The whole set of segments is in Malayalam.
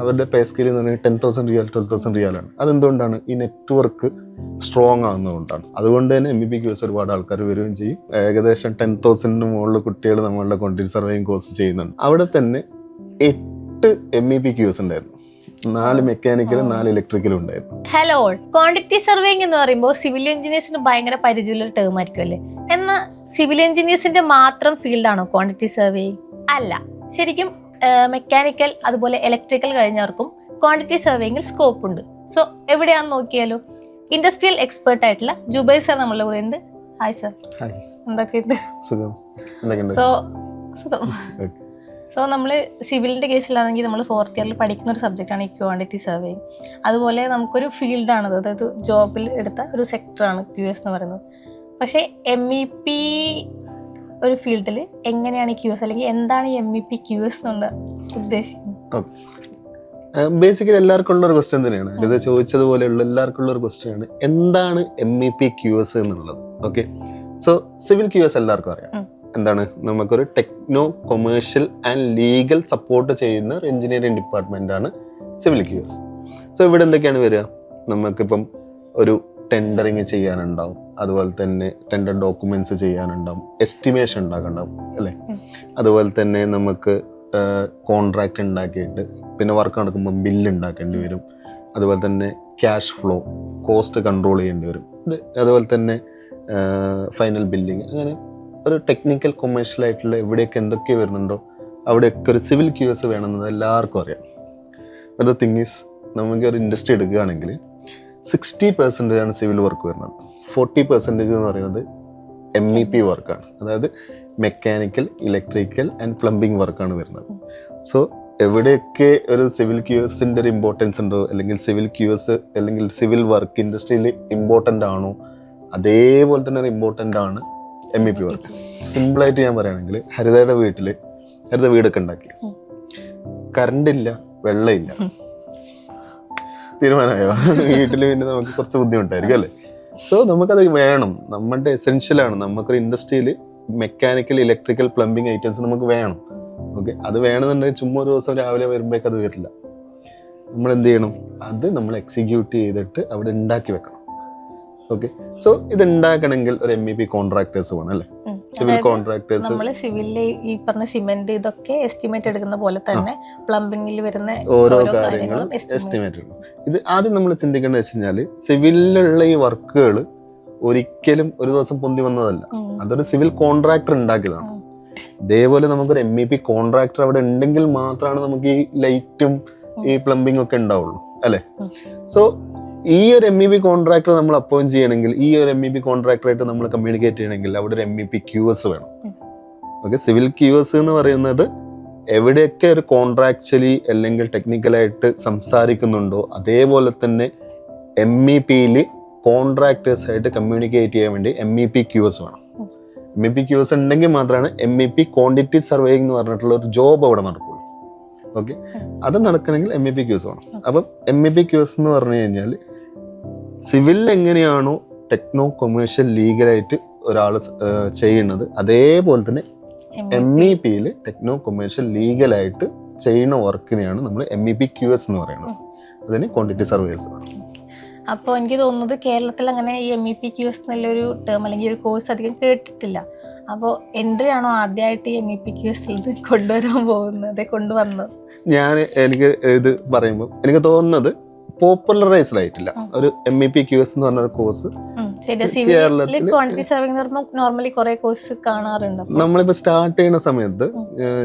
അവരുടെ പേ സ്കെയിൽ എന്ന് പറഞ്ഞാൽ 10,000 റിയാൽ 12,000 റിയാലാണ്. അതെന്തുകൊണ്ടാണ്? ഈ നെറ്റ്വർക്ക് സ്ട്രോങ് ആകുന്നതുകൊണ്ടാണ്. അതുകൊണ്ട് തന്നെ MEP-QS ഒരുപാട് ആൾക്കാർ വരികയും ചെയ്യും. ഏകദേശം 10,000 മുകളിൽ കുട്ടികൾ നമ്മളുടെ ക്വാണ്ടിറ്റി സർവേയിങ് കോഴ്സ് ചെയ്യുന്നുണ്ട്. അവിടെ തന്നെ 8 MEP-QS ഉണ്ടായിരുന്നു. 4 മെക്കാനിക്കലും 4 ഇലക്ട്രിക്കലും ഉണ്ടായിരുന്നു. ഹലോ, ക്വാണ്ടിറ്റി സർവേയിങ് എന്ന് പറയുമ്പോൾ സിവിൽ എഞ്ചിനീയേഴ്സിന് ഭയങ്കര പരിചയമുള്ള ടേം ആയിരിക്കും അല്ലേ? എന്നാൽ സിവിൽ എഞ്ചിനീയേഴ്സിന്റെ മാത്രം ഫീൽഡാണോ ക്വാണ്ടിറ്റി സർവേയിങ്? അല്ല, ശരിക്കും മെക്കാനിക്കൽ അതുപോലെ ഇലക്ട്രിക്കൽ കഴിഞ്ഞവർക്കും ക്വാണ്ടിറ്റി സർവേയിങ്ങിൽ സ്കോപ്പ് ഉണ്ട്. സോ എവിടെയാണെന്ന് നോക്കിയാലോ, ഇൻഡസ്ട്രിയൽ എക്സ്പേർട്ട് ആയിട്ടുള്ള ജുബൈർ സാർ നമ്മളുടെ കൂടെ ഉണ്ട്. Hi sir. എന്തൊക്കെയുണ്ട്? സോ നമ്മൾ സിവിലിൻ്റെ കേസിലാണെങ്കിൽ നമ്മൾ 4th ഇയറിൽ പഠിക്കുന്ന ഒരു സബ്ജക്റ്റാണ് ഈ ക്വാണ്ടിറ്റി സർവേയിങ്. അതുപോലെ നമുക്കൊരു ഫീൽഡാണത്, അതായത് ജോബിൽ എടുത്ത ഒരു സെക്ടറാണ് QS എന്ന് പറയുന്നത്. പക്ഷേ MEP ഒരു ഫീൽഡിൽ എങ്ങനെയാണ് QS അല്ലെങ്കിൽ എന്താണ് ഈ MEP-QS എന്നുകൊണ്ട് ഉദ്ദേശിക്കുന്നത്? ബേസിക്കലി എല്ലാവർക്കും ഉള്ള ഒരു ക്വസ്റ്റ്യൻ തന്നെയാണ്. ഇത് ചോദിച്ചതുപോലെയുള്ള എല്ലാവർക്കും ഉള്ള ഒരു ക്വസ്റ്റ്യൻ ആണ്, എന്താണ് MEP-QS എന്നുള്ളത്. ഓക്കെ, സോ സിവിൽ QS എല്ലാവർക്കും അറിയാം. എന്താണ്? നമുക്കൊരു techno commercial and legal support ചെയ്യുന്ന ഒരു എഞ്ചിനീയറിംഗ് ഡിപ്പാർട്ട്മെന്റ് ആണ് സിവിൽ QS. സോ ഇവിടെ എന്തൊക്കെയാണ് വരിക? നമുക്കിപ്പം ഒരു ടെൻഡറിങ് ചെയ്യാനുണ്ടാവും, അതുപോലെ തന്നെ ടെൻഡർ ഡോക്യുമെന്റ്സ് ചെയ്യാനുണ്ടാവും, എസ്റ്റിമേഷൻ ഉണ്ടാക്കുന്നുണ്ടാവും അല്ലേ? അതുപോലെ തന്നെ നമുക്ക് കോൺട്രാക്ട് ഉണ്ടാക്കിയിട്ട് പിന്നെ വർക്ക് നടക്കുമ്പോൾ ബില്ല് ഉണ്ടാക്കേണ്ടി വരും. അതുപോലെ തന്നെ ക്യാഷ് ഫ്ലോ, കോസ്റ്റ് കൺട്രോൾ ചെയ്യേണ്ടി വരും. അതുപോലെ തന്നെ ഫൈനൽ ബില്ലിങ്, അങ്ങനെ ഒരു ടെക്നിക്കൽ കൊമേഴ്ഷ്യൽ ആയിട്ടുള്ള എവിടെയൊക്കെ എന്തൊക്കെ വരുന്നുണ്ടോ അവിടെയൊക്കെ ഒരു സിവിൽ QS വേണമെന്നത് എല്ലാവർക്കും അറിയാം. ബട്ട് ദ തിങ് ഈസ്, നമുക്ക് ഒരു ഇൻഡസ്ട്രി എടുക്കുകയാണെങ്കിൽ 60% ആണ് സിവിൽ വർക്ക് വരുന്നത്. 40% എന്ന് പറയുന്നത് MEP വർക്കാണ്, അതായത് മെക്കാനിക്കൽ, ഇലക്ട്രിക്കൽ ആൻഡ് പ്ലംബിംഗ് വർക്കാണ് വരുന്നത്. സോ എവിടെയൊക്കെ ഒരു സിവിൽ QSൻ്റെ ഒരു ഇമ്പോർട്ടൻസ് ഉണ്ടോ, അല്ലെങ്കിൽ സിവിൽ QS അല്ലെങ്കിൽ സിവിൽ വർക്ക് ഇൻഡസ്ട്രിയിൽ ഇമ്പോർട്ടൻ്റ് ആണോ, അതേപോലെ തന്നെ ഒരു ഇമ്പോർട്ടൻ്റ് ആണ് MEP വർക്ക്. സിമ്പിളായിട്ട് ഞാൻ പറയുകയാണെങ്കിൽ, ഹരിതയുടെ ഹരിത വീടൊക്കെ ഉണ്ടാക്കി, കറണ്ട് ഇല്ല, വെള്ളമില്ല, തീരുമാനമായോ? വീട്ടിൽ പിന്നെ നമുക്ക് കുറച്ച് ബുദ്ധിമുട്ടായിരിക്കും അല്ലേ? സോ നമുക്കത് വേണം, നമ്മുടെ എസെൻഷ്യലാണ്. നമുക്കൊരു ഇൻഡസ്ട്രിയിൽ മെക്കാനിക്കൽ, ഇലക്ട്രിക്കൽ, പ്ലംബിംഗ് ഐറ്റംസ് നമുക്ക് വേണം. ഓക്കെ, അത് വേണമെന്നുണ്ടെങ്കിൽ ചുമ്മാ ഒരു ദിവസം രാവിലെ വരുമ്പോഴേക്ക് അത് വരില്ല. നമ്മൾ എന്ത് ചെയ്യണം? അത് നമ്മൾ എക്സിക്യൂട്ട് ചെയ്തിട്ട് അവിടെ ഉണ്ടാക്കി വെക്കണം. ഓക്കെ, സോ ഇത് ഉണ്ടാക്കണമെങ്കിൽ ഒരു MEP കോൺട്രാക്ടേഴ്സ് വേണം അല്ലേ? Civil contractors. നമ്മൾ സിവിലിലെ ഈ പറഞ്ഞ സിമെന്റ് ഇതൊക്കെ എസ്റ്റിമേറ്റ് എടുക്കുന്ന പോലെ തന്നെ പ്ലംബിംഗിൽ വരുന്ന ഓരോ കാര്യങ്ങളും എസ്റ്റിമേറ്റ് എടുക്കും. ഇത് ആദ്യം നമ്മൾ ചിന്തിക്കേണ്ടത് വെച്ച് കഴിഞ്ഞാൽ, സിവിലിലുള്ള ഈ വർക്കുകൾ ഒരിക്കലും ഒരു ദിവസം പൊന്തി വന്നതല്ല, അതൊരു സിവിൽ കോൺട്രാക്ടർ ഉണ്ടാക്കിയതാണ്. ഇതേപോലെ നമുക്കൊരു MEP കോൺട്രാക്ടർ അവിടെ ഉണ്ടെങ്കിൽ മാത്രമാണ് നമുക്ക് ഈ ലൈറ്റും ഈ പ്ലംബിംഗ് ഒക്കെ ഉണ്ടാവുള്ളൂ അല്ലേ? സോ ഈ ഒരു MEP കോൺട്രാക്ടർ നമ്മൾ അപ്പോയിന്റ് ചെയ്യണമെങ്കിൽ, ഈ ഒരു MEP കോൺട്രാക്ടറായിട്ട് നമ്മൾ കമ്മ്യൂണിക്കേറ്റ് ചെയ്യണമെങ്കിൽ അവിടെ ഒരു MEP-QS വേണം. ഓക്കെ, സിവിൽ QS എന്ന് പറയുന്നത് എവിടെയൊക്കെ ഒരു കോൺട്രാക്ച്വലി അല്ലെങ്കിൽ ടെക്നിക്കലായിട്ട് സംസാരിക്കുന്നുണ്ടോ അതേപോലെ തന്നെ MEP-യിൽ കോൺട്രാക്ടേഴ്സായിട്ട് കമ്മ്യൂണിക്കേറ്റ് ചെയ്യാൻ വേണ്ടി MEP-QS വേണം. MEP-QS ഉണ്ടെങ്കിൽ മാത്രമാണ് MEP ക്വാണ്ടിറ്റി സർവേയിങ് എന്ന് പറഞ്ഞിട്ടുള്ള ഒരു ജോബ് അവിടെ നടക്കുള്ളൂ. ഓക്കെ, അത് നടക്കണമെങ്കിൽ MEP-QS വേണം. അപ്പം MEP-QS എന്ന് പറഞ്ഞു കഴിഞ്ഞാൽ, സിവിലിൽ എങ്ങനെയാണോ ടെക്നോ കൊമേഴ്ഷ്യൽ ലീഗലായിട്ട് ഒരാൾ ചെയ്യുന്നത്, അതേപോലെ തന്നെ MEP-യിൽ ടെക്നോ കൊമേഴ്ഷ്യൽ ലീഗലായിട്ട് ചെയ്യുന്ന വർക്കിനെയാണ് നമ്മൾ MEP-QS എന്ന് പറയുന്നത്. അതിന് ക്വാണ്ടിറ്റി സർവേസ് വേണം. അപ്പോൾ എനിക്ക് തോന്നുന്നത് കേരളത്തിൽ അങ്ങനെ ഈ MEP-QS എന്നുള്ളൊരു ടേം അല്ലെങ്കിൽ ഒരു കോഴ്സ് അധികം കേട്ടിട്ടില്ല. അപ്പോൾ എൻട്രി ആണോ ആദ്യമായിട്ട് ഈ MEP-QS കൊണ്ടുവരാൻ പോകുന്നത്, കൊണ്ടുവന്നത്? എനിക്ക് ഇത് പറയുമ്പോൾ എനിക്ക് തോന്നുന്നത് പോപ്പുലറൈസ്ഡ് ആയിട്ടില്ല ഒരു MEP-QS എന്ന് പറഞ്ഞ കോഴ്സ്. നമ്മളിപ്പോ സ്റ്റാർട്ട് ചെയ്യുന്ന സമയത്ത്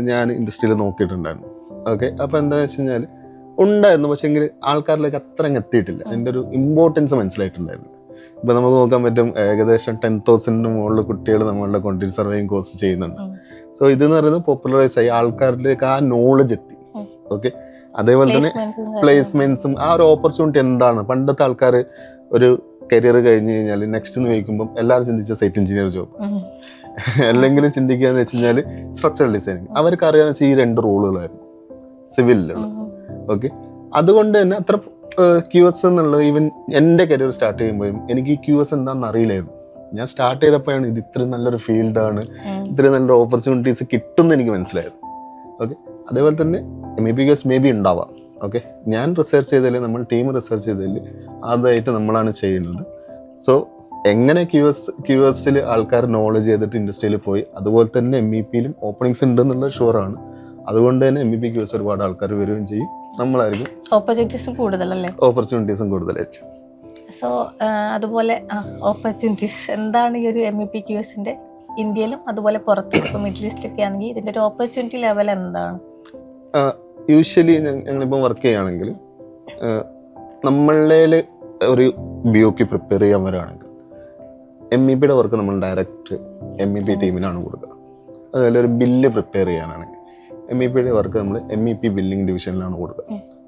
ഞാൻ ഇൻഡസ്ട്രിയിൽ നോക്കിയിട്ടുണ്ടായിരുന്നു. ഓക്കെ, അപ്പൊ എന്താ വെച്ച് കഴിഞ്ഞാല് ഉണ്ടായിരുന്നു, പക്ഷെ എങ്കിൽ ആൾക്കാരിലേക്ക് അത്ര എത്തിയിട്ടില്ല. അതിന്റെ ഒരു ഇമ്പോർട്ടൻസ് മനസ്സിലായിട്ടുണ്ടായിരുന്നു. ഇപ്പൊ നമുക്ക് നോക്കാൻ പറ്റും, ഏകദേശം 10,000 മുകളിൽ കുട്ടികൾ നമ്മളുടെ ക്വാണ്ടിറ്റി സർവേയിങ് കോഴ്സ് ചെയ്യുന്നുണ്ട്. സോ ഇതെന്ന് പറയുന്നത് പോപ്പുലറൈസ് ആയി, ആൾക്കാരിലേക്ക് ആ നോളജ് എത്തി. ഓക്കെ, അതേപോലെ തന്നെ പ്ലേസ്മെന്റ്സും ആ ഒരു ഓപ്പർച്യൂണിറ്റി എന്താണ്. പണ്ടത്തെ ആൾക്കാർ ഒരു കരിയർ കഴിഞ്ഞ് കഴിഞ്ഞാൽ നെക്സ്റ്റ് എന്ന് ചോദിക്കുമ്പോൾ എല്ലാവരും ചിന്തിച്ച സൈറ്റ് എഞ്ചിനീയർ ജോബ്, അല്ലെങ്കിൽ ചിന്തിക്കുക എന്ന് വെച്ച് കഴിഞ്ഞാൽ സ്ട്രക്ചറൽ ഡിസൈനിങ്. അവർക്ക് അറിയാന്ന് വെച്ചാൽ ഈ 2 റോളുകളായിരുന്നു സിവിലിലുള്ള. ഓക്കെ, അതുകൊണ്ട് തന്നെ അത്ര QS എന്നുള്ളത്, ഈവൻ എൻ്റെ കരിയർ സ്റ്റാർട്ട് ചെയ്യുമ്പോഴും എനിക്ക് ഈ QS എന്താണെന്ന് അറിയില്ലായിരുന്നു. ഞാൻ സ്റ്റാർട്ട് ചെയ്തപ്പോഴാണ് ഇത് ഇത്രയും നല്ലൊരു ഫീൽഡാണ്, ഇത്രയും നല്ലൊരു ഓപ്പർച്യൂണിറ്റീസ് കിട്ടുമെന്ന് എനിക്ക് മനസ്സിലായത്. ഓക്കെ, അതേപോലെ തന്നെ MEP-QS മേ ബി ഉണ്ടാവാം, ഓക്കെ, ഞാൻ റിസർച്ച് ചെയ്തതിൽ, നമ്മൾ ടീം റിസർച്ച് ചെയ്തതിൽ ആദ്യമായിട്ട് നമ്മളാണ് ചെയ്യുന്നത്. സോ എങ്ങനെ ക്യു എസിൽ ആൾക്കാർ നോളജ് ചെയ്തിട്ട് ഇൻഡസ്ട്രിയിൽ പോയി, അതുപോലെ തന്നെ MEP-യിലും ഓപ്പണിങ്സ് ഉണ്ടെന്നുള്ളത് ഷുവറാണ്. അതുകൊണ്ട് തന്നെ MEP QS ഒരുപാട് ആൾക്കാർ വരികയും ചെയ്യും. നമ്മളായിരിക്കും ഓപ്പർച്യൂണിറ്റീസും കൂടുതലല്ലേ? ഓപ്പർച്യൂണിറ്റീസും കൂടുതലായിട്ട്. സോ അതുപോലെ ഓപ്പർച്യൂണിറ്റീസ് എന്താണ് ഈ ഒരു MEP QSന്റെ ഇന്ത്യയിലും അതുപോലെ പുറത്ത്, ഇപ്പോൾ മിഡിൽ ഈസ്റ്റിലൊക്കെ ആണെങ്കിൽ ഇതിന്റെ ഒരു ഓപ്പർച്യൂണിറ്റി ലെവൽ എന്താണ്? യൂഷ്വലി ഞങ്ങളിപ്പോൾ വർക്ക് ചെയ്യുകയാണെങ്കിൽ നമ്മളിൽ ഒരു BOQ പ്രിപ്പയർ ചെയ്യാൻ വരികയാണെങ്കിൽ MEP-യുടെ വർക്ക് നമ്മൾ ഡയറക്റ്റ് MEP ടീമിനാണ് കൊടുക്കുക. അതുപോലെ ഒരു ബില്ല് പ്രിപ്പയർ ചെയ്യാനാണെങ്കിൽ MEP-യുടെ വർക്ക് നമ്മൾ MEP ബില്ലിംഗ് ഡിവിഷനിലാണ് കൊടുക്കുക.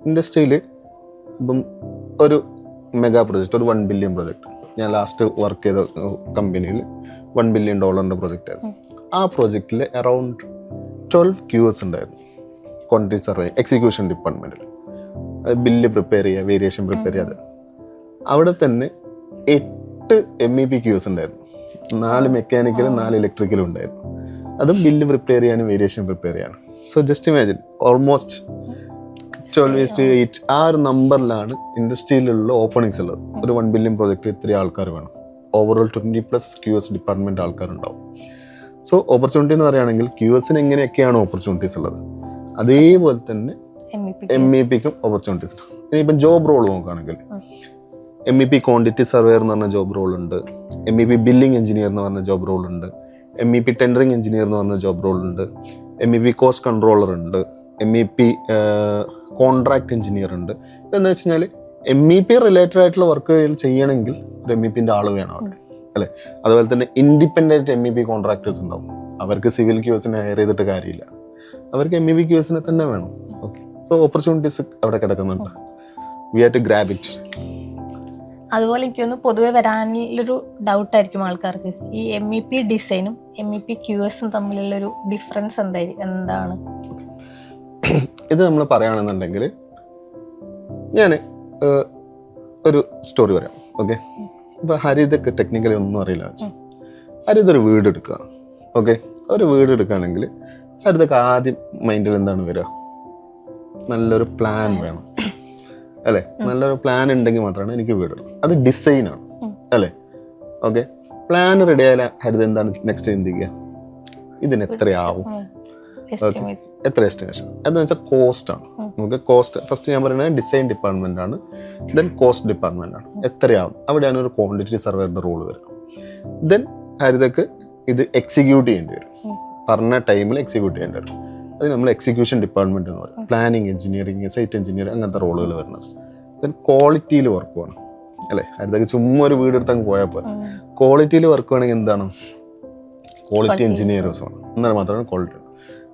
ഇൻഡസ്ട്രിയിൽ ഇപ്പം ഒരു മെഗാ പ്രൊജക്റ്റ്, ഒരു $1 ബില്യൺ പ്രൊജക്റ്റ്, ഞാൻ ലാസ്റ്റ് വർക്ക് ചെയ്ത കമ്പനിയിൽ $1 ബില്യൺ പ്രൊജക്റ്റ് ആയിരുന്നു. ആ പ്രൊജക്റ്റിൽ അറൗണ്ട് 12 QS ഉണ്ടായിരുന്നു. ക്വാണ്ടിറ്റി സർവേ, എക്സിക്യൂഷൻ ഡിപ്പാർട്ട്മെൻറ്റിൽ ബില്ല് പ്രിപ്പയർ ചെയ്യുക, വേരിയേഷൻ പ്രിപ്പയർ ചെയ്യാതെ. അവിടെ തന്നെ 8 MEP QS ഉണ്ടായിരുന്നു. 4 മെക്കാനിക്കലും 4 ഇലക്ട്രിക്കലും ഉണ്ടായിരുന്നു. അതും ബില്ല് പ്രിപ്പയർ ചെയ്യാനും വേരിയേഷൻ പ്രിപ്പയർ ചെയ്യാനും. സോ ജസ്റ്റ് ഇമാജിൻ, ഓൾമോസ്റ്റ് 12:8 ആ ഒരു നമ്പറിലാണ് ഇൻഡസ്ട്രിയിലുള്ള ഓപ്പണിങ്സ് ഉള്ളത്. ഒരു $1 ബില്യൺ പ്രോജക്റ്റ് ഇത്രയും ആൾക്കാർ വേണം. ഓവറോൾ 20+ QS ഡിപ്പാർട്ട്മെൻറ്റ് ആൾക്കാരുണ്ടാവും. സോ ഓപ്പർച്യൂണിറ്റി എന്ന് പറയുകയാണെങ്കിൽ QSന് എങ്ങനെയൊക്കെയാണ് ഓപ്പർച്യൂണിറ്റീസ് ഉള്ളത്, അതേപോലെ തന്നെ MEP-ക്കും ഓപ്പർച്യൂണിറ്റീസ് ഉണ്ട്. ഇനിയിപ്പം ജോബ് റോൾ നോക്കുകയാണെങ്കിൽ MEP ക്വാണ്ടിറ്റി സർവേയർ എന്ന് പറഞ്ഞ ജോബ് റോൾ ഉണ്ട്, MEP ബില്ലിംഗ് എഞ്ചിനീയർ എന്ന് പറഞ്ഞ ജോബ് റോൾ ഉണ്ട്, MEP ടെൻഡറിങ് എഞ്ചിനീയർ എന്ന് പറഞ്ഞ ജോബ് റോൾ ഉണ്ട്, MEP കോസ്റ്റ് കൺട്രോളർ ഉണ്ട്, MEP കോൺട്രാക്ട് എഞ്ചിനീയർ ഉണ്ട്. ഇതെന്ന് വെച്ച് കഴിഞ്ഞാൽ MEP റിലേറ്റഡ് ആയിട്ടുള്ള വർക്ക് ചെയ്യണമെങ്കിൽ ഒരു MEP-ൻ്റെ ആൾ വേണം അവിടെ, അല്ലേ? അതുപോലെ തന്നെ ഇൻഡിപെൻഡൻറ്റ് MEP കോൺട്രാക്ടേഴ്സ് ഉണ്ടാവും. അവർക്ക് സിവിൽ QSനെ ഹയർ ചെയ്തിട്ട് കാര്യമില്ല, അവർക്ക് MEP QSനെ തന്നെ വേണം. ഓക്കെ, സോ ഓപ്പർച്യൂണിറ്റീസ് അവിടെ കിടക്കുന്നുണ്ട്. We have to grab it. അതുപോലെ എനിക്കൊന്ന് പൊതുവെ വരാനുള്ളൊരു ഡൗട്ടായിരിക്കും ആൾക്കാർക്ക്, ഈ MEP ഡിസൈനും MEP QSും തമ്മിലുള്ളൊരു ഡിഫറൻസ് എന്താണ്? ഇത് നമ്മൾ പറയുകയാണെന്നുണ്ടെങ്കിൽ ഞാൻ ഒരു സ്റ്റോറി പറയാം. ഓക്കെ, ഇപ്പോൾ ഹരിതൊക്കെ ടെക്നിക്കലി ഒന്നും അറിയില്ല വെച്ചാൽ ഹരിതൊരു വീട് എടുക്കുക. ഓക്കെ, ഒരു വീട് എടുക്കുകയാണെങ്കിൽ ഹരിതൊക്കെ ആദ്യം മൈൻഡിൽ എന്താണ് വരിക? നല്ലൊരു പ്ലാൻ വേണം, അല്ലേ? നല്ലൊരു പ്ലാൻ ഉണ്ടെങ്കിൽ മാത്രമാണ് എനിക്ക് വീട് എടുക്കുക. അത് ഡിസൈനാണ്, അല്ലേ? ഓക്കെ, പ്ലാൻ റെഡി ആയാൽ ഹരിത എന്താണ് നെക്സ്റ്റ് ചിന്തിക്കുക? ഇതിന് എത്രയാവും? എത്ര എസ്റ്റിമേഷൻ? അതെന്ന് വെച്ചാൽ കോസ്റ്റ് ആണ്. നമുക്ക് കോസ്റ്റ് ഫസ്റ്റ് ഞാൻ പറയുന്നത് ഡിസൈൻ ഡിപ്പാർട്ട്മെന്റ് ആണ്, ദെൻ കോസ്റ്റ് ഡിപ്പാർട്ട്മെന്റ് ആണ്. എത്രയാവും? അവിടെയാണ് ഒരു ക്വാണ്ടിറ്റി സർവേയുടെ റോൾ വരിക. ദെൻ ഹരിതക്ക് ഇത് എക്സിക്യൂട്ട് ചെയ്യേണ്ടി വരും, പറഞ്ഞ ടൈമിൽ എക്സിക്യൂട്ട് ചെയ്യേണ്ടി വരും. അത് നമ്മൾ എക്സിക്യൂഷൻ ഡിപ്പാർട്ട്മെന്റ് എന്ന് പറയും. പ്ലാനിങ്, എഞ്ചിനീയറിംഗ്, സൈറ്റ് എഞ്ചിനീയറിംഗ്, അങ്ങനത്തെ റോളുകൾ വരുന്നത്. ദെൻ ക്വാളിറ്റിയിൽ വർക്ക് വേണം, അല്ലേ? ഹരിതക്ക് ചുമ്മാ ഒരു വീട് എടുത്തങ്ങ് പോയാൽ പോലെ. ക്വാളിറ്റിയിൽ വർക്ക് വേണമെങ്കിൽ എന്താണ്? ക്വാളിറ്റി എഞ്ചിനീയേഴ്സ് വേണം, എന്നാൽ മാത്രമാണ് ക്വാളിറ്റി.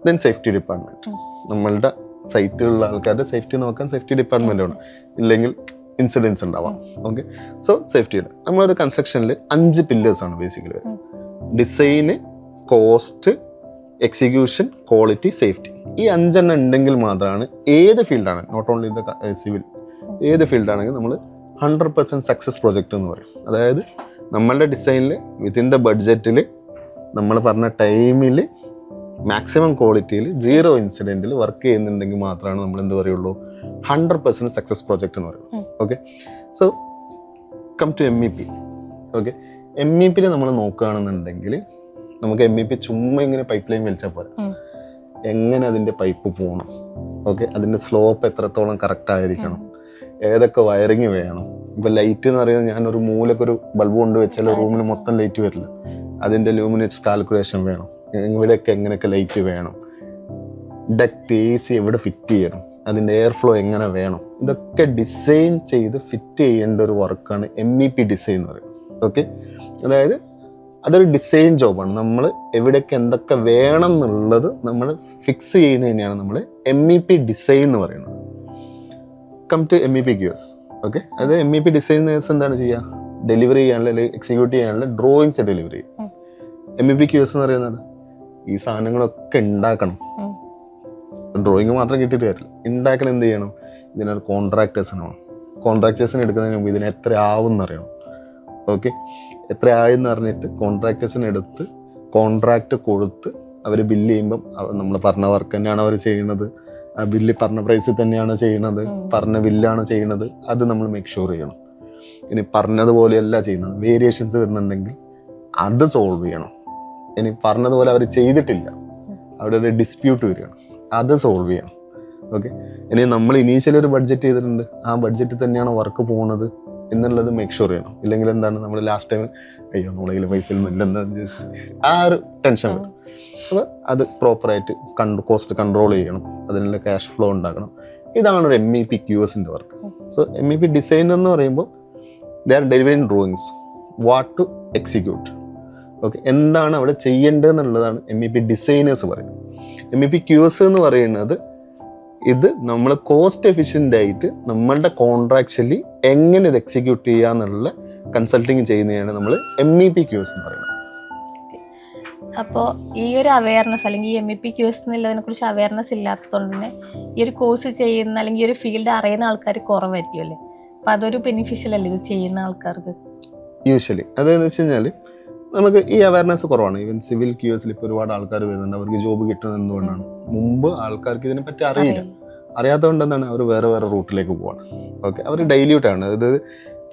ദെൻ സേഫ്റ്റി ഡിപ്പാർട്ട്മെന്റ്, നമ്മളുടെ സൈറ്റിലുള്ള ആൾക്കാരുടെ സേഫ്റ്റി നോക്കാൻ സേഫ്റ്റി ഡിപ്പാർട്ട്മെന്റ് വേണം, ഇല്ലെങ്കിൽ ഇൻസിഡൻസ് ഉണ്ടാവാം. ഓക്കെ, സോ സേഫ്റ്റിയുടെ നമ്മളൊരു കൺസ്ട്രക്ഷനിൽ 5 പില്ലേഴ്സാണ് ബേസിക്കലി. ഡിസൈന്, കോസ്റ്റ്, എക്സിക്യൂഷൻ, ക്വാളിറ്റി, സേഫ്റ്റി. ഈ 5 എണ്ണം ഉണ്ടെങ്കിൽ മാത്രമാണ് ഏത് ഫീൽഡാണ്, നോട്ട് ഓൺലി ദ സിവിൽ, ഏത് ഫീൽഡാണെങ്കിൽ നമ്മൾ 100% സക്സസ് പ്രൊജക്റ്റ് എന്ന് പറയും. അതായത് നമ്മളുടെ ഡിസൈനിൽ വിത്തിൻ ദ ബഡ്ജറ്റിൽ നമ്മൾ പറഞ്ഞ ടൈമിൽ മാക്സിമം ക്വാളിറ്റിയിൽ 0 ഇൻസിഡൻറ്റിൽ വർക്ക് ചെയ്യുന്നുണ്ടെങ്കിൽ മാത്രമാണ് നമ്മൾ എന്ത് പറയുള്ളൂ, 100% സക്സസ് പ്രോജക്റ്റ് എന്ന് പറയുള്ളൂ. Okay, so come to MEP. Okay, MEP-ൽ നമ്മൾ നോക്കുകയാണെന്നുണ്ടെങ്കിൽ നമുക്ക് MEP ചുമ്മാ ഇങ്ങനെ പൈപ്പ് ലൈൻ വലിച്ചാൽ പോരാ, എങ്ങനെ അതിൻ്റെ പൈപ്പ് പോകണം, ഓക്കെ, അതിൻ്റെ സ്ലോപ്പ് എത്രത്തോളം കറക്റ്റ് ആയിരിക്കണം, ഏതൊക്കെ വയറിങ് വേണം. ഇപ്പം ലൈറ്റ് എന്ന് പറയുന്നത് ഞാനൊരു മൂലക്കൊരു ബൾബ് കൊണ്ട് വെച്ചാൽ റൂമിൽ മൊത്തം ലൈറ്റ് വരില്ല. അതിൻ്റെ ലൂമിനേറ്റ്സ് കാൽക്കുലേഷൻ വേണം, ഇവിടെയൊക്കെ എങ്ങനെയൊക്കെ ലൈറ്റ് വേണം, ഡക്റ്റ് AC എവിടെ ഫിറ്റ് ചെയ്യണം, അതിൻ്റെ എയർ ഫ്ലോ എങ്ങനെ വേണം, ഇതൊക്കെ ഡിസൈൻ ചെയ്ത് ഫിറ്റ് ചെയ്യേണ്ട ഒരു വർക്കാണ് MEP ഡിസൈൻ എന്ന് പറയുന്നത്. ഓക്കെ, അതായത് അതൊരു ഡിസൈൻ ജോബാണ്. നമ്മൾ എവിടെയൊക്കെ എന്തൊക്കെ വേണം എന്നുള്ളത് നമ്മൾ ഫിക്സ് ചെയ്യുന്നത് തന്നെയാണ് നമ്മൾ MEP ഡിസൈൻ എന്ന് പറയുന്നത്. Come to MEP QS. Okay, അത് MEP ഡിസൈനേഴ്സ് എന്താണ് ചെയ്യുക? ഡെലിവറി ചെയ്യാനുള്ള, അല്ലെങ്കിൽ എക്സിക്യൂട്ട് ചെയ്യാനുള്ള ഡ്രോയിങ്സ് ഡെലിവറി ചെയ്യും. MEP QS എന്ന് പറയുന്നത് ഈ സാധനങ്ങളൊക്കെ ഉണ്ടാക്കണം, ഡ്രോയിങ് മാത്രം കിട്ടിയിട്ട് കാര്യമില്ല. ഉണ്ടാക്കണം എന്ത് ചെയ്യണം? ഇതിനൊരു കോൺട്രാക്ടേഴ്സിനാണ്. കോൺട്രാക്ടേഴ്സിന് എടുക്കുന്നതിന് മുമ്പ് ഇതിന് എത്ര ആവും എന്നറിയണം. ഓക്കെ, എത്ര ആയെന്ന് അറിഞ്ഞിട്ട് കോൺട്രാക്ടേഴ്സിന് എടുത്ത് കോൺട്രാക്റ്റ് കൊടുത്ത് അവർ ബില്ല് ചെയ്യുമ്പം നമ്മൾ പറഞ്ഞ വർക്ക് തന്നെയാണ് അവർ ചെയ്യുന്നത്, ആ ബില്ല് പറഞ്ഞ പ്രൈസിൽ തന്നെയാണ് ചെയ്യണത്, പറഞ്ഞ ബില്ലാണ് ചെയ്യണത്, അത് നമ്മൾ മേക്ക് ഷുവർ ചെയ്യണം. ഇനി പറഞ്ഞതുപോലെയല്ല ചെയ്യുന്നത്, വേരിയേഷൻസ് വരുന്നുണ്ടെങ്കിൽ അത് സോൾവ് ചെയ്യണം. ഇനി പറഞ്ഞതുപോലെ അവർ ചെയ്തിട്ടില്ല, അവിടെ ഒരു ഡിസ്പ്യൂട്ട് വരികയാണ്, അത് സോൾവ് ചെയ്യണം. ഓക്കെ, ഇനി നമ്മൾ ഇനീഷ്യലി ഒരു ബഡ്ജറ്റ് ചെയ്തിട്ടുണ്ട്, ആ ബഡ്ജറ്റ് തന്നെയാണ് വർക്ക് പോകുന്നത് എന്നുള്ളത് മേക്ക് ഷുവർ ചെയ്യണം. ഇല്ലെങ്കിൽ എന്താണ്, നമ്മൾ ലാസ്റ്റ് ടൈം അയ്യോ നമ്മളെ കയ്യിൽ പൈസ ഇല്ലെന്ന് ആ ഒരു ടെൻഷൻ വരും. അപ്പോൾ അത് പ്രോപ്പറായിട്ട് കോസ്റ്റ് കൺട്രോൾ ചെയ്യണം, അതിനുള്ള ക്യാഷ് ഫ്ലോ ഉണ്ടാക്കണം. ഇതാണ് ഒരു MEP QSൻ്റെ വർക്ക്. സോ MEP ഡിസൈനർ എന്ന് പറയുമ്പോൾ they are delivering drawings, what to execute. Okay, എന്താണ് അവിടെ ചെയ്യേണ്ടതെന്നുള്ളതാണ് MEP ഡിസൈനേഴ്സ് പറയുന്നത്. MEP QS എന്ന് പറയുന്നത് ഇത് നമ്മൾ കോസ്റ്റ് എഫിഷ്യൻ്റ് ആയിട്ട് നമ്മളുടെ കോൺട്രാക്ച്വലി എങ്ങനെ ഇത് എക്സിക്യൂട്ട് ചെയ്യുക എന്നുള്ള കൺസൾട്ടിങ് ചെയ്യുന്നതാണ് നമ്മൾ MEP QS എന്ന് പറയുന്നത്. അപ്പോൾ ഈ ഒരു അവയർനെസ് അല്ലെങ്കിൽ ഈ MEP QS എന്നുള്ളതിനെ കുറിച്ച് അവയർനെസ് ഇല്ലാത്തതുകൊണ്ട് തന്നെ ഈ ഒരു കോഴ്സ് ചെയ്യുന്ന അല്ലെങ്കിൽ ഈ ഒരു ഫീൽഡ് അറിയുന്ന ആൾക്കാർ കുറവായിരിക്കും അല്ലേ? അപ്പം അതൊരു ബെനിഫിഷ്യൽ അല്ലേ ഇത് ചെയ്യുന്ന ആൾക്കാർക്ക്? യൂഷ്വലി അതെന്ന് വെച്ച് കഴിഞ്ഞാൽ നമുക്ക് ഈ അവയർനെസ് കുറവാണ്. ഈവൻ സിവിൽ QSൽ ഇപ്പോൾ ഒരുപാട് ആൾക്കാർ വരുന്നുണ്ട്, അവർക്ക് ജോബ് കിട്ടുന്നത് എന്തുകൊണ്ടാണ്? മുമ്പ് ആൾക്കാർക്ക് ഇതിനെപ്പറ്റി അറിയില്ല, അറിയാത്തതുകൊണ്ട് എന്താണ് അവർ വേറെ വേറെ റൂട്ടിലേക്ക് പോവാണ്. ഓക്കെ, അവർ ഡൈല്യൂട്ടാണ്. അതായത്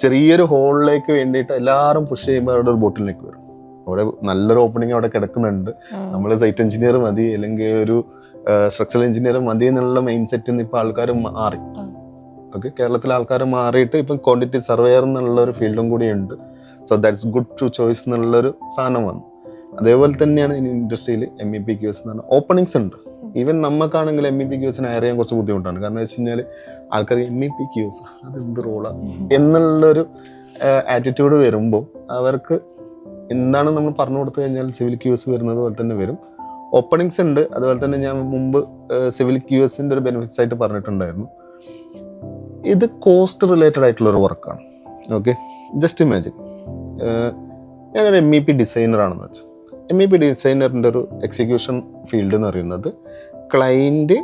ചെറിയൊരു ഹോളിലേക്ക് വേണ്ടിയിട്ട് എല്ലാവരും പുഷ് ചെയ്യുമ്പോൾ അവിടെ ഒരു ബോട്ടിലേക്ക് വരും. അവിടെ നല്ലൊരു ഓപ്പണിങ് അവിടെ കിടക്കുന്നുണ്ട്, നമ്മൾ സൈറ്റ് എഞ്ചിനീയർ മതി അല്ലെങ്കിൽ ഒരു സ്ട്രക്ചറൽ എഞ്ചിനീയർ മതി എന്നുള്ള മൈൻഡ് സെറ്റിൽ നിന്ന് ഇപ്പോൾ ആൾക്കാർ മാറി. ഓക്കെ, കേരളത്തിലെ ആൾക്കാർ മാറിയിട്ട് ഇപ്പം ക്വാണ്ടിറ്റി സർവേയർ എന്നുള്ള ഒരു ഫീൽഡും കൂടി ഉണ്ട്. So that's good to choice എന്നുള്ളൊരു സാധനം വന്നു. അതേപോലെ തന്നെയാണ് ഇൻഡസ്ട്രിയിൽ MEP QS എന്ന് പറഞ്ഞാൽ ഓപ്പണിങ്സ് ഉണ്ട്. ഈവൻ നമുക്കാണെങ്കിൽ MEP QSനെ ഹയർ ചെയ്യാൻ കുറച്ച് ബുദ്ധിമുട്ടാണ്. കാരണം വെച്ച് കഴിഞ്ഞാൽ ആൾക്കാർ MEP QS അത് എന്ത് റോളാണ് എന്നുള്ളൊരു ആറ്റിറ്റ്യൂഡ് വരുമ്പോൾ അവർക്ക് എന്താണ് നമ്മൾ പറഞ്ഞു കൊടുത്തു കഴിഞ്ഞാൽ സിവിൽ QS വരുന്നത് പോലെ തന്നെ വരും. ഓപ്പണിങ്സ് ഉണ്ട്. അതുപോലെ തന്നെ ഞാൻ മുമ്പ് സിവിൽ QSൻ്റെ ഒരു ബെനിഫിറ്റ്സ് ആയിട്ട് പറഞ്ഞിട്ടുണ്ടായിരുന്നു, ഇത് കോസ്റ്റ് റിലേറ്റഡ് ആയിട്ടുള്ളൊരു വർക്കാണ്. ഓക്കെ, ജസ്റ്റ് ഇമാജിൻ ഞാനൊരു MEP ഡിസൈനറാണെന്ന് വെച്ചാൽ, MEP ഡിസൈനറിൻ്റെ ഒരു എക്സിക്യൂഷൻ ഫീൽഡ് എന്ന് പറയുന്നത് ക്ലൈൻറ്റ്,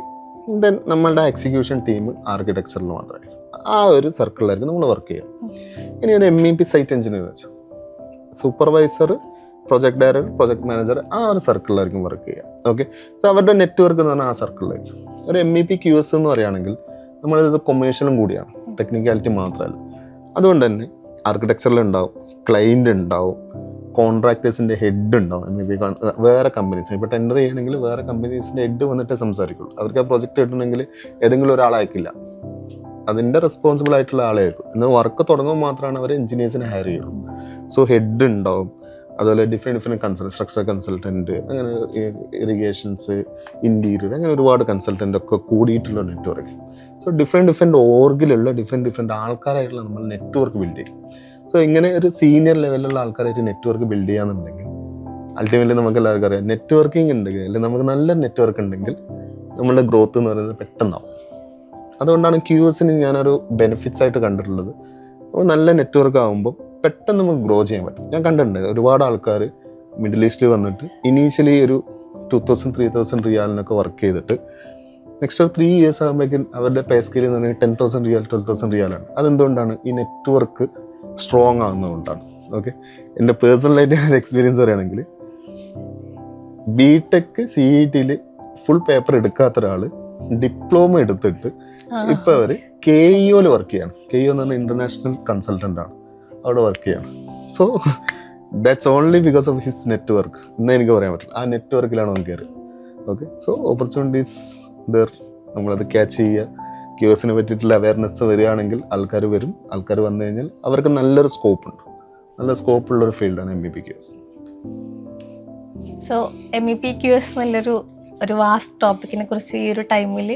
ദെൻ നമ്മളുടെ എക്സിക്യൂഷൻ ടീം ആർക്കിടെക്ചറിൽ മാത്രമായിരിക്കും. ആ ഒരു സർക്കിളിലായിരിക്കും നമ്മൾ വർക്ക് ചെയ്യുക. ഇനി ഒരു MEP സൈറ്റ് എഞ്ചിനീയർ വെച്ചാൽ supervisor, project director, project manager, ആ ഒരു സർക്കിളിലായിരിക്കും വർക്ക് ചെയ്യുക. ഓക്കെ, സോ അവരുടെ നെറ്റ്വർക്ക് എന്ന് പറഞ്ഞാൽ ആ സർക്കിളിലായിരിക്കും. ഒരു MEP QS എന്ന് പറയുകയാണെങ്കിൽ നമ്മളിത് കൊമേഴ്ഷ്യലും കൂടിയാണ്, ടെക്നിക്കാലിറ്റി മാത്രമല്ല. അതുകൊണ്ട് തന്നെ ആർക്കിടെക്ചറിൽ ഉണ്ടാവും, ക്ലൈൻറ്റ് ഉണ്ടാവും, കോൺട്രാക്ടേഴ്സിൻ്റെ ഹെഡ് ഉണ്ടാവും. MEP വേറെ കമ്പനീസ് ഇപ്പോൾ ടെൻഡർ ചെയ്യണമെങ്കിൽ വേറെ കമ്പനീസിൻ്റെ ഹെഡ് വന്നിട്ടേ സംസാരിക്കുള്ളൂ. അവർക്ക് ആ പ്രൊജക്റ്റ് കിട്ടണമെങ്കിൽ ഏതെങ്കിലും ഒരാളായിരിക്കില്ല, അതിൻ്റെ റെസ്പോൺസിബിൾ ആയിട്ടുള്ള ആളായിരിക്കും. എന്നാൽ വർക്ക് തുടങ്ങുമ്പോൾ മാത്രമാണ് അവർ എഞ്ചിനീയേഴ്സിനെ ഹയർ ചെയ്യുള്ളൂ. സോ ഹെഡ് ഉണ്ടാവും, അതുപോലെ ഡിഫറെൻറ്റ് സ്ട്രക്ചറൽ കൺസൾട്ടൻറ്റ്, അങ്ങനെ ഇറിഗേഷൻസ്, ഇൻറ്റീരിയർ, അങ്ങനെ ഒരുപാട് കൺസൾട്ടൻ്റ് ഒക്കെ കൂടിയിട്ടുള്ള നെറ്റ്വർക്ക്. സോ ഡിഫറെൻറ്റ് ഓർഗിലുള്ള ഡിഫറെൻറ്റ് ആൾക്കാരായിട്ടുള്ള നമ്മൾ നെറ്റ്വർക്ക് ബിൽഡ് ചെയ്യും. സോ ഇങ്ങനെ ഒരു സീനിയർ ലെവലിലുള്ള ആൾക്കാരായിട്ട് നെറ്റ്വർക്ക് ബിൽഡ് ചെയ്യാന്നുണ്ടെങ്കിൽ അൾട്ടിമേറ്റ്ലി നമുക്ക് എല്ലാവർക്കും അറിയാം, നെറ്റ്വർക്കിംഗ് ഉണ്ടെങ്കിൽ അല്ലെങ്കിൽ നമുക്ക് നല്ല നെറ്റ്വർക്ക് ഉണ്ടെങ്കിൽ നമ്മളുടെ ഗ്രോത്ത് എന്ന് പറയുന്നത് പെട്ടെന്നാവും. അതുകൊണ്ടാണ് QSന് ഞാനൊരു ബെനിഫിറ്റ്സ് ആയിട്ട് കണ്ടിട്ടുള്ളത്. അപ്പോൾ നല്ല നെറ്റ്വർക്ക് ആകുമ്പോൾ പെട്ടെന്ന് നമുക്ക് ഗ്രോ ചെയ്യാൻ പറ്റും. ഞാൻ കണ്ടിട്ടുണ്ട് ഒരുപാട് ആൾക്കാർ മിഡിൽ ഈസ്റ്റിൽ വന്നിട്ട് ഇനീഷ്യലി ഒരു 2000-3000 റിയാലിനൊക്കെ വർക്ക് ചെയ്തിട്ട് നെക്സ്റ്റ് ഒരു 3 years ആകുമ്പോഴേക്കും അവരുടെ പേ സ്കെയിൽ എന്ന് പറഞ്ഞാൽ 10,000 റിയാൽ 12,000 റിയാലാണ്. അതെന്തുകൊണ്ടാണ്? ഈ നെറ്റ്വർക്ക് സ്ട്രോങ് ആകുന്നതുകൊണ്ടാണ്. ഓക്കെ, എൻ്റെ പേഴ്സണലായിട്ട് ഞാൻ എക്സ്പീരിയൻസ് പറയുകയാണെങ്കിൽ BTech CETയിൽ ഫുൾ പേപ്പർ എടുക്കാത്ത ഒരാൾ ഡിപ്ലോമ എടുത്തിട്ട് ഇപ്പം അവർ KEOയിൽ വർക്ക് ചെയ്യാണ്. KEO എന്ന് പറഞ്ഞാൽ ഇൻ്റർനാഷണൽ കൺസൾട്ടൻ്റ് ആണ്, അവിടെ വർക്ക് ചെയ്യാണ്. So that's only because of his network എന്നേ എനിക്ക് പറയാൻ പറ്റില്ല. ആ നെറ്റ്വർക്കിലാണ് അവൻ കയറി. ഓക്കെ, സോ ഓപ്പർച്യൂണിറ്റീസ് ദർ, നമ്മളത് ക്യാച്ച് ചെയ്യുക. QSനെ പറ്റിയിട്ടുള്ള അവയർനെസ് വരികയാണെങ്കിൽ ആൾക്കാർ വരും. ആൾക്കാർ വന്നു കഴിഞ്ഞാൽ അവർക്ക് നല്ലൊരു സ്കോപ്പ് ഉണ്ട്. നല്ല സ്കോപ്പുള്ളൊരു ഫീൽഡാണ് MEP QS. സോ MEP QS എന്നുള്ളൊരു വാസ്റ്റ് ടോപ്പിക്കിനെ കുറിച്ച് ഈ ഒരു ടൈമിൽ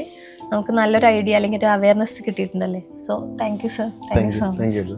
നമുക്ക് നല്ലൊരു ഐഡിയ അല്ലെങ്കിൽ ഒരു അവയർനെസ് കിട്ടിയിട്ടുണ്ടല്ലേ. So thank you sir, thank you so much.